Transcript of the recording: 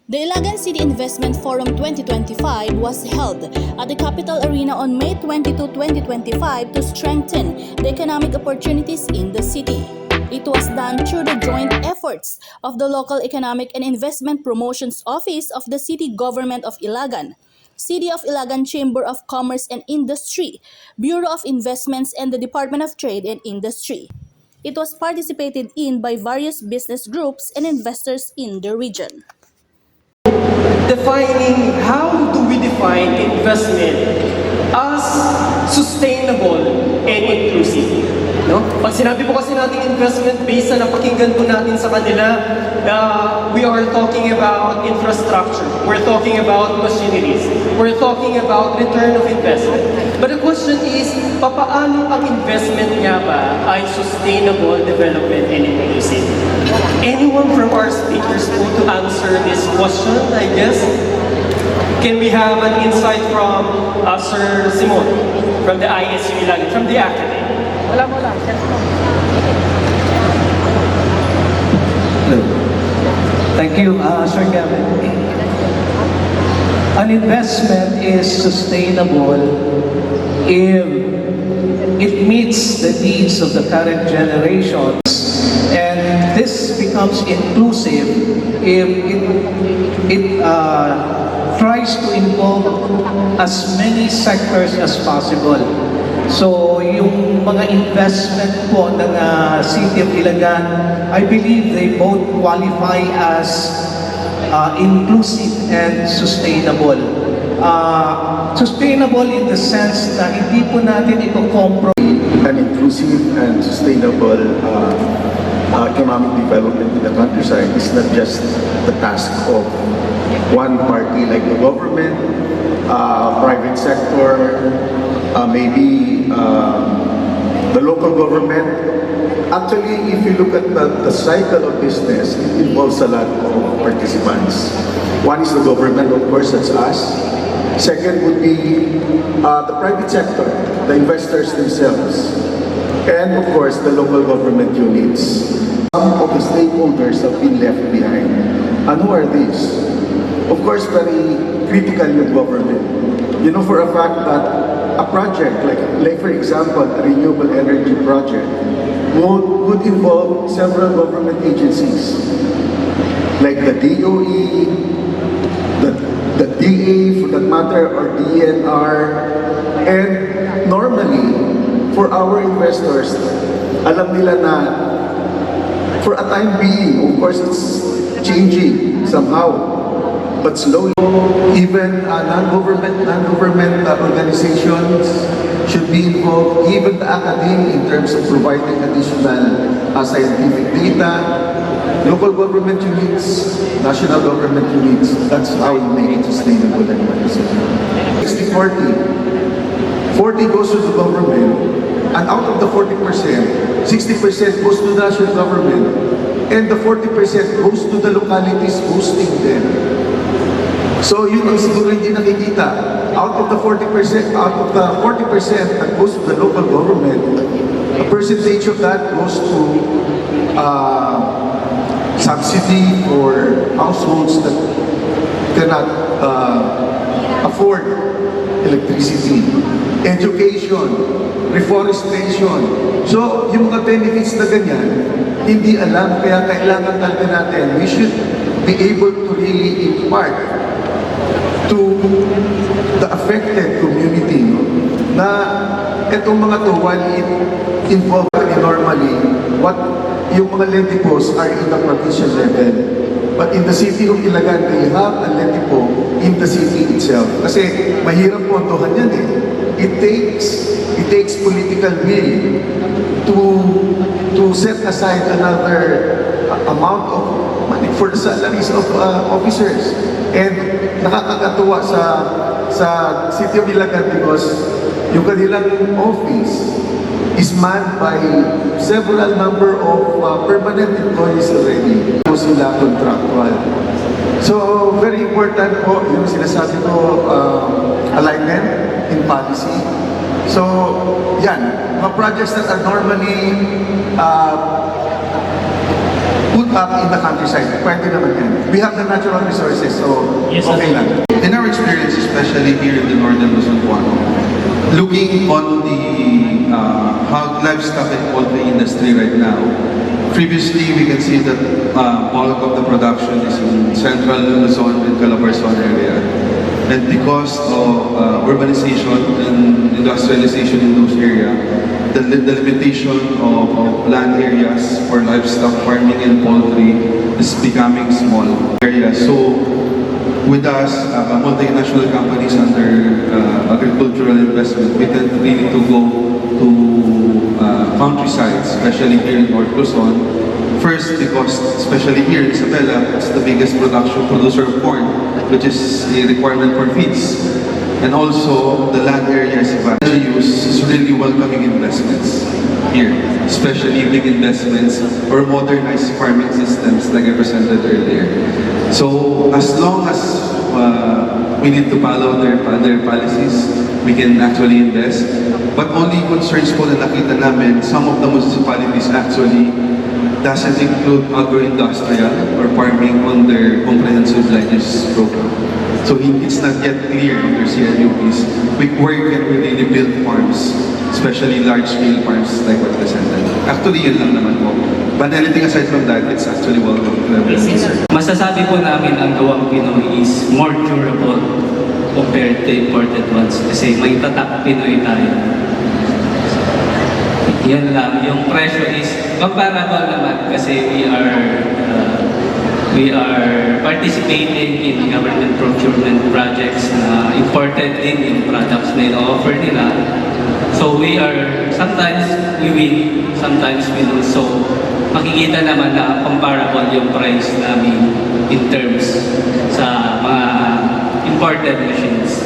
The Ilagan City Investment Forum 2025 was held at the Capital Arena on May 22, 2025 to strengthen the economic opportunities in the city. It was done through the joint efforts of the Local Economic and Investment Promotions Office of the City Government of Ilagan, City of Ilagan Chamber of Commerce and Industry, Bureau of Investments, and the Department of Trade and Industry. It was participated in by various business groups and investors in the region. Defining how do we define investment as sustainable and inclusive. No? Pag sinabi po kasi natin investment based na napakinggan po natin sa kanila, we are talking about infrastructure, we're talking about machineries, we're talking about return of investment. But the question is, papaano ang investment nga ba ay sustainable development and inclusive? Anyone from our speakers po to answer this question, I guess? Can we have an insight from Sir Simon from the ISU Ilagan, from the Academy? Thank you, Sir Gavin. An investment is sustainable if it meets the needs of the current generations, and this becomes inclusive if it tries to involve as many sectors as possible. So, yung mga investment po ng City of Ilagan, I believe they both qualify as inclusive and sustainable. Sustainable in the sense na hindi po natin ito compromise. An inclusive and sustainable economic development in the countryside is not just the task of one party like the government, private sector, maybe the local government. Actually, if you look at the cycle of business, it involves a lot of participants. One is the government, of course, that's us. Second would be the private sector, the investors themselves. And of course, the local government units. Some of the stakeholders have been left behind. And who are these? Of course, very critical yung government. You know for a fact that a project, like for example, a renewable energy project, would involve several government agencies, like the DOE, the DA for that matter, or DNR, and normally, for our investors, alam nila na for a time being, of course it's changing somehow, but slowly, even non-government organizations should be involved, even the academy in terms of providing additional scientific data, local government units, national government units. That's how you make it sustainable and inclusive. 60-40. 40 goes to the government, and out of the 40%, 60% goes to the national government, and the 40% goes to the localities hosting them. So yun ang siguro hindi nakikita. Out of the 40% that goes to the local government, a percentage of that goes to subsidy for households that cannot afford electricity, education, reforestation. So, yung mga benefits na ganyan, hindi alam, kaya kailangan natin, we should be able to really impart to the affected community, no? Na itong mga to, while it involved normally, what yung mga lentipos are in the provincial level. But in the city of Ilagan, they have a lentipo in the city itself. Kasi mahirap pondohan yan eh. It takes political will to set aside another amount of money for the salaries of officers. And nakakatuwa sa City of Ilagan because yung kanilang office is manned by several number of permanent employees already. So sila contractual. So very important po yung sinasabi ko, alignment in policy. So yan, mga projects that are normally put up in the countryside, pwede naman yan. We have the natural resources, so okay lang. In our experience, especially here in the northern Luzon, looking on the how livestock and poultry industry right now, previously we can see that bulk of the production is in central Luzon and Calabarzon area. And because of urbanization and industrialization in those areas, the limitation of land areas for livestock farming and poultry is becoming small areas. So with us, multinational companies under agricultural investment, we tend really to go to countrysides, especially here in North Luzon. First, because especially here in Isabela, it's the biggest producer of corn, which is a requirement for feeds. And also, the land area is is really welcoming investments here, especially big investments or modernized farming systems like I presented earlier. So, as long as we need to follow their policies, we can actually invest. But only concerns po na nakita namin, some of the municipalities actually doesn't include agro-industrial or farming on their comprehensive land use program. So it's not yet clear under CLUPs where can we really build farms, especially large-scale farms like what presented. Actually, yun lang naman po. But anything aside from that, it's actually welcome to everyone. Masasabi po namin ang gawang Pinoy is more durable compared to imported ones kasi may tatak Pinoy tayo. Yan lang, yung presyo is comparable naman kasi we are participating in government procurement projects na imported din yung products na ino-offer nila. So sometimes we win, sometimes we lose. So makikita naman na comparable yung price namin in terms sa mga imported machines.